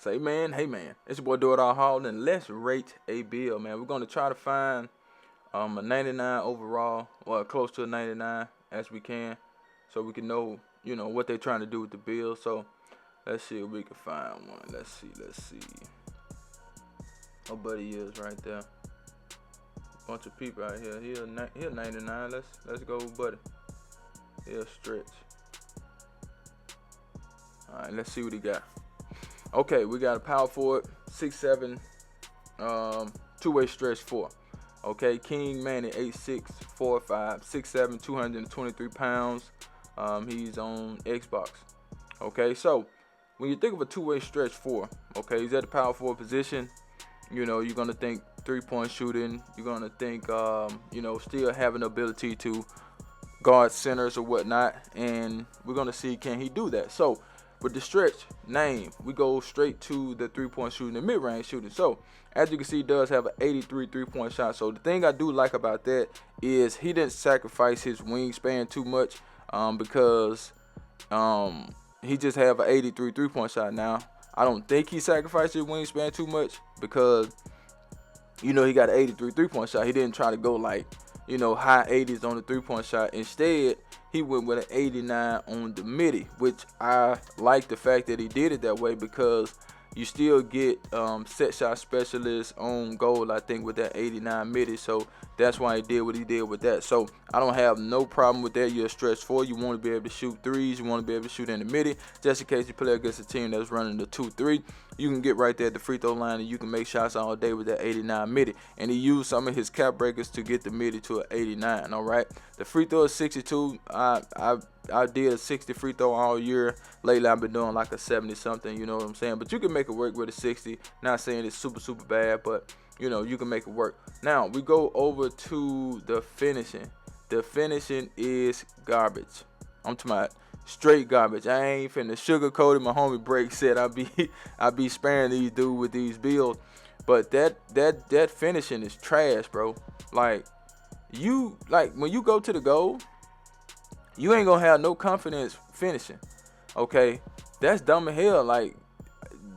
Say man, hey man, it's your boy Do It All Hall, and let's rate a bill, man. We're gonna try to find a 99 overall, or close to a 99 as we can, so we can know, what they're trying to do with the bill. So let's see if we can find one. Let's see. Oh, buddy is right there. Bunch of people out here. He'll 99. Let's go, buddy. He'll stretch. All right, let's see what he got. Okay, we got a power forward, 6'7", two-way stretch 4. Okay, King MANNY8645, 6'7", 223 pounds. He's on Xbox. Okay, so when you think of a two-way stretch 4, okay, he's at the power forward position. You're gonna think 3-point shooting. You're gonna think, still having the ability to guard centers or whatnot, and we're gonna see, can he do that? So with the stretch name, we go straight to the 3-point shooting, the mid-range shooting. So as you can see, he does have an 83 3-point shot. So the thing I do like about that is he didn't sacrifice his wingspan too much, because he just have an 83 3-point shot. Now I don't think he sacrificed his wingspan too much, because he got an 83 3-point shot. He didn't try to go like high 80s on the 3-point shot. Instead, he went with an 89 on the midi, which I like the fact that he did it that way, because you still get set shot specialists on goal, I think, with that 89 midi. So that's why he did what he did with that. So I don't have no problem with that. You're a stretch 4. You want to be able to shoot threes. You want to be able to shoot in the midi, just in case you play against a team that's running the 2-3. You can get right there at the free throw line and you can make shots all day with that 89 midi. And he used some of his cap breakers to get the midi to an 89. All right. The free throw is 62. I did a 60 free throw all year. Lately, I've been doing like a 70 something. You know what I'm saying? But you can make it work with a 60. Not saying it's super bad, but you can make it work. Now we go over to the finishing. The finishing is garbage. I'm talking about straight garbage. I ain't finna sugarcoat it. My homie Break said I be sparing these dudes with these builds, but that finishing is trash, bro. Like when you go to the goal, you ain't gonna have no confidence finishing. Okay, that's dumb as hell. Like,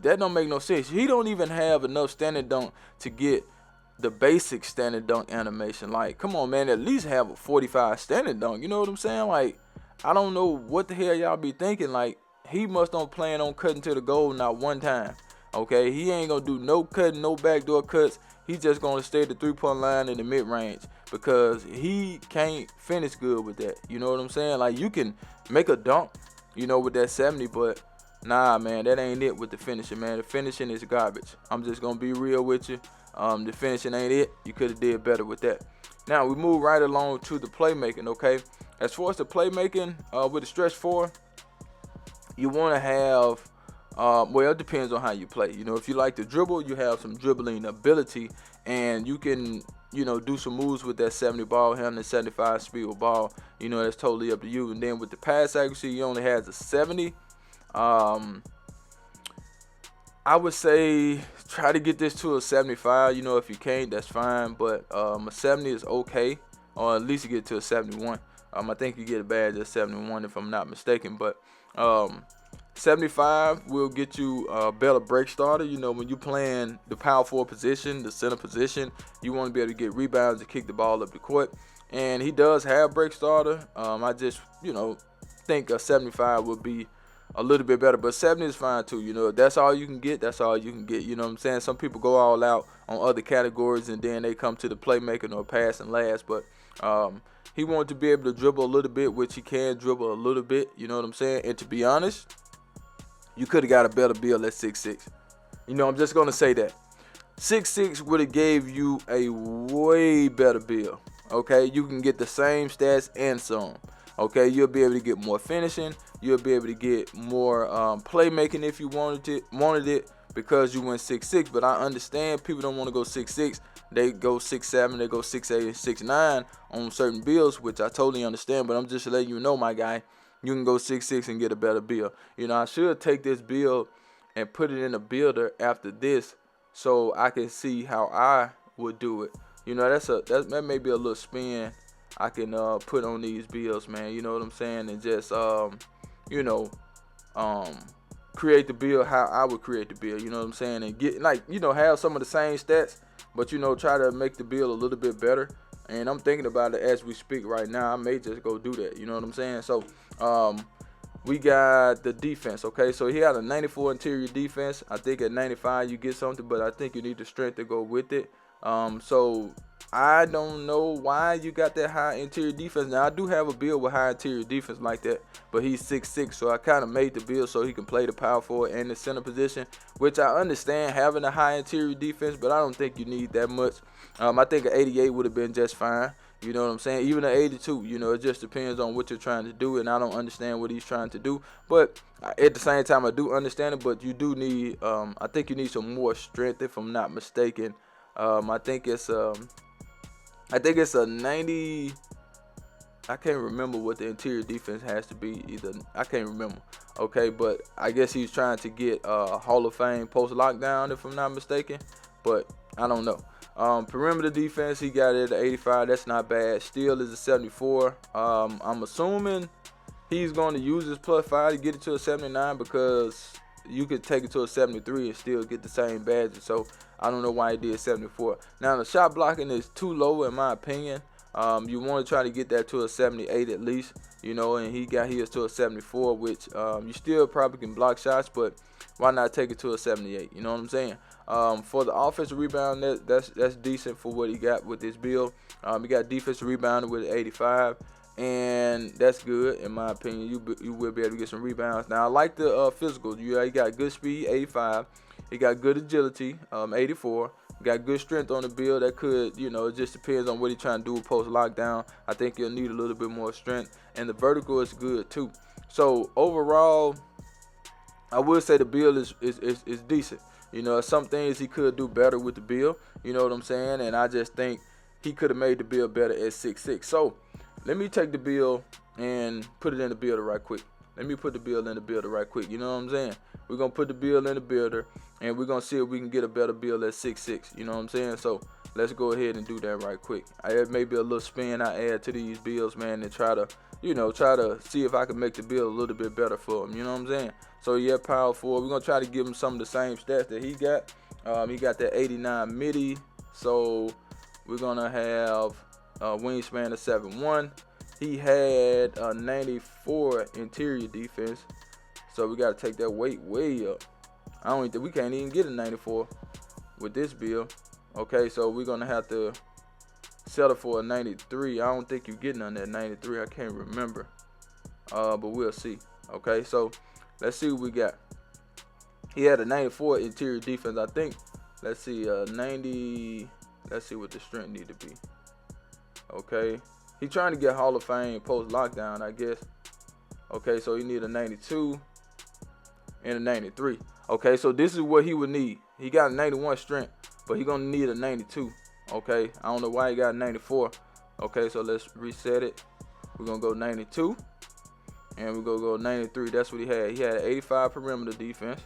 that don't make no sense. He don't even have enough standing dunk to get the basic standing dunk animation. Like, come on, man, at least have a 45 standing dunk. You know what I'm saying? Like, I don't know what the hell y'all be thinking. Like, he must don't plan on cutting to the goal not one time. Okay, he ain't gonna do no cutting, no backdoor cuts. He's just gonna stay at the 3-point line in the mid-range, because he can't finish good with that. You know what I'm saying? Like, you can make a dunk, with that 70, but nah, man, that ain't it with the finishing, man. The finishing is garbage. I'm just gonna be real with you. The finishing ain't it. You could have did better with that. Now we move right along to the playmaking. Okay, as far as the playmaking, with the stretch 4, you want to have, well, it depends on how you play. If you like to dribble, you have some dribbling ability, and you can, do some moves with that 70 ball handling, 75 speed with ball. That's totally up to you. And then with the pass accuracy, he only has a 70. I would say try to get this to a 75. If you can't, that's fine. But a 70 is okay, or at least you get to a 71. I think you get a badge at 71 if I'm not mistaken. But 75 will get you a better break starter. When you playing the power forward position, the center position, you want to be able to get rebounds and kick the ball up the court. And he does have break starter. I just, think a 75 would be a little bit better, but 70 is fine too. If that's all you can get, that's all you can get. You know what I'm saying? Some people go all out on other categories and then they come to the playmaking or passing last. But he wanted to be able to dribble a little bit, which he can dribble a little bit. You know what I'm saying? And to be honest, you could have got a better build at 6'6". I'm just gonna say that 6'6" would have gave you a way better build. Okay, you can get the same stats and some. Okay, you'll be able to get more finishing. You'll be able to get more playmaking if you wanted it, because you went 6'6". But I understand people don't want to go 6'6". They go 6'7", they go 6'8", 6'9" on certain builds, which I totally understand. But I'm just letting you know, my guy, you can go 6'6" and get a better build. I should take this build and put it in a builder after this, so I can see how I would do it. That may be a little spin I can put on these builds, man. You know what I'm saying? And just create the build how I would create the build, you know what I'm saying, and get like, you know, have some of the same stats, but you know, try to make the build a little bit better. And I'm thinking about it as we speak right now. I may just go do that, you know what I'm saying. So we got the defense, okay? So he had a 94 interior defense. I think at 95 you get something, but I think you need the strength to go with it. So I don't know why you got that high interior defense. Now, I do have a build with high interior defense like that, but he's 6'6", so I kind of made the build so he can play the power forward and the center position, which I understand having a high interior defense, but I don't think you need that much. I think an 88 would have been just fine. You know what I'm saying? Even an 82, you know, it just depends on what you're trying to do, and I don't understand what he's trying to do. But at the same time, I do understand it, but you do need, I think you need some more strength, if I'm not mistaken. I think it's a 90. I can't remember what the interior defense has to be either. I can't remember. Okay, but I guess he's trying to get Hall of Fame post lockdown, if I'm not mistaken. But I don't know. Perimeter defense, he got it at 85. That's not bad. Steal is a 74. I'm assuming he's going to use his +5 to get it to a 79, because you could take it to a 73 and still get the same badges. So I don't know why he did 74. Now, the shot blocking is too low in my opinion. You want to try to get that to a 78 at least, you know, and he got his to a 74, which you still probably can block shots, but why not take it to a 78? You know what I'm saying? For the offensive rebound, that's decent for what he got with this build. He got defensive rebounding with 85, and that's good in my opinion. You will be able to get some rebounds. Now, I like the physical. He got good speed, 85. He got good agility, 84. Got good strength on the build. That could, you know, it just depends on what he's trying to do post lockdown. I think he'll need a little bit more strength, and the vertical is good too. So overall, I would say the build is decent. You know, some things he could do better with the build. You know what I'm saying? And I just think he could have made the build better at 6'6". So let me take the build and put it in the builder right quick. Let me put the build in the builder right quick. You know what I'm saying? We're going to put the build in the builder, and we're going to see if we can get a better build at 6'6". You know what I'm saying? So let's go ahead and do that right quick. I have maybe a little spin I add to these builds, man, and try to see if I can make the build a little bit better for him. You know what I'm saying? So yeah, power forward. We're going to try to give him some of the same stats that he got. He got that 89 midi. So we're going to have wingspan of 7'1". He had a 94 interior defense, so we got to take that weight way up. I don't think we can't even get a 94 with this build. Okay, so we're gonna have to settle for a 93. I don't think you're getting on that 93. I can't remember, but we'll see. Okay, so let's see what we got. He had a 94 interior defense, I think. Let's see, 90. Let's see what the strength need to be. Okay. He's trying to get Hall of Fame post-lockdown, I guess. Okay, so he need a 92 and a 93. Okay, so this is what he would need. He got a 91 strength, but he's going to need a 92. Okay, I don't know why he got a 94. Okay, so let's reset it. We're going to go 92, and we're going to go 93. That's what he had. He had an 85 perimeter defense.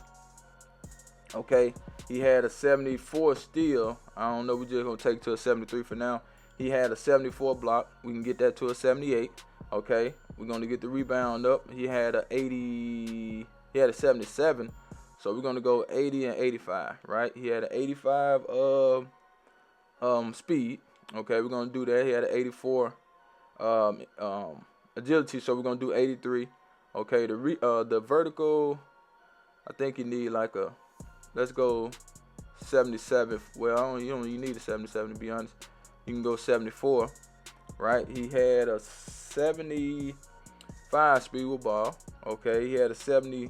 Okay, he had a 74 steal. I don't know, we're just going to take it to a 73 for now. He had a 74 block. We can get that to a 78. Okay, we're going to get the rebound up. He had a 80. He had a 77. So we're going to go 80 and 85, right? He had an 85 speed. Okay, we're going to do that. He had an 84 agility, so we're going to do 83. Okay, the vertical, I think you need like a, let's go 77. Well, you don't even need a 77 to be honest. You can go 74, right? He had a 75 speed with ball. Okay, he had a 70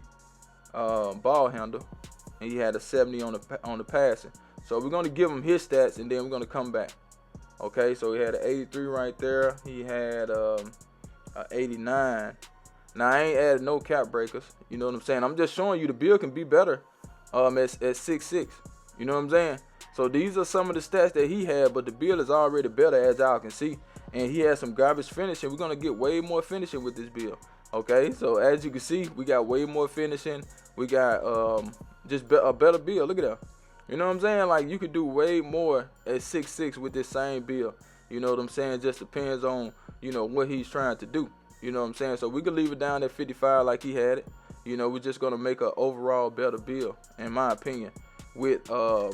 ball handle, and he had a 70 on the passing. So we're gonna give him his stats, and then we're gonna come back. Okay, so he had an 83 right there. He had an 89. Now I ain't added no cap breakers. You know what I'm saying? I'm just showing you the build can be better at 6'6". You know what I'm saying? So these are some of the stats that he had, but the build is already better, as y'all can see. And he has some garbage finishing. We're going to get way more finishing with this build. Okay, so as you can see, we got way more finishing. We got just a better build. Look at that. You know what I'm saying? Like, you could do way more at 6'6" with this same build. You know what I'm saying? Just depends on, you know, what he's trying to do. You know what I'm saying? So we could leave it down at 55 like he had it. You know, we're just gonna make an overall better build, in my opinion, with a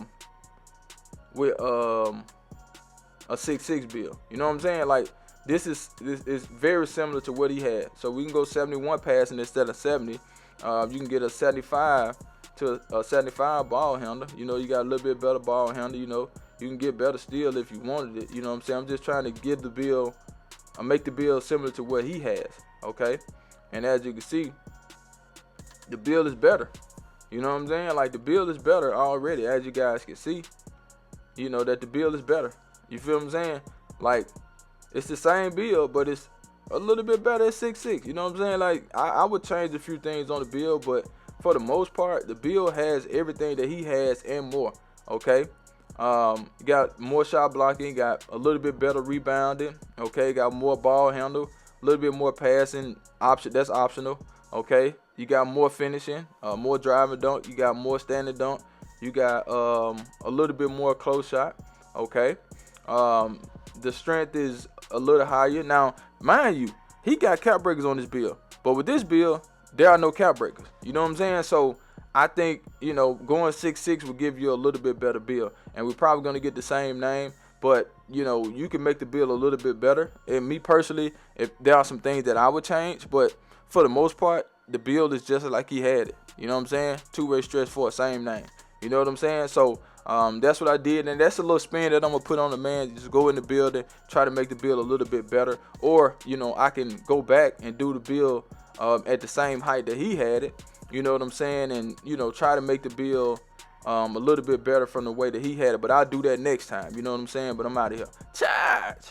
6-6 build. You know what I'm saying? Like this is very similar to what he had. So we can go 71 passing instead of 70. You can get a 75 to a 75 ball handler. You know, you got a little bit better ball handler. You know, you can get better steel if you wanted it. You know what I'm saying? I'm just trying to give the build, make the build similar to what he has. Okay, and as you can see, the build is better. You know what I'm saying? Like the build is better already, as you guys can see. You know that the build is better. You feel what I'm saying? Like it's the same build, but it's a little bit better at 6'6". You know what I'm saying? Like I would change a few things on the build, but for the most part, the build has everything that he has and more. Okay. You got more shot blocking, got a little bit better rebounding. Okay, got more ball handle, a little bit more passing option. That's optional. Okay, you got more finishing, more driving dunk. You got more standing dunk. You got a little bit more close shot. Okay, the strength is a little higher. Now, mind you, he got cap breakers on this build, but with this build, there are no cap breakers. You know what I'm saying? So I think, you know, going 6'6" will give you a little bit better build, and we're probably gonna get the same name, but you know, you can make the build a little bit better. And me personally, if there are some things that I would change, but for the most part, the build is just like he had it. You know what I'm saying? 2-way stretch 4, same name. You know what I'm saying? So that's what I did, and that's a little spin that I'm gonna put on the man. Just go in the build and try to make the build a little bit better, or you know, I can go back and do the build at the same height that he had it. You know what I'm saying? And you know, try to make the build a little bit better from the way that he had it. But I'll do that next time. You know what I'm saying? But I'm out of here. Charge.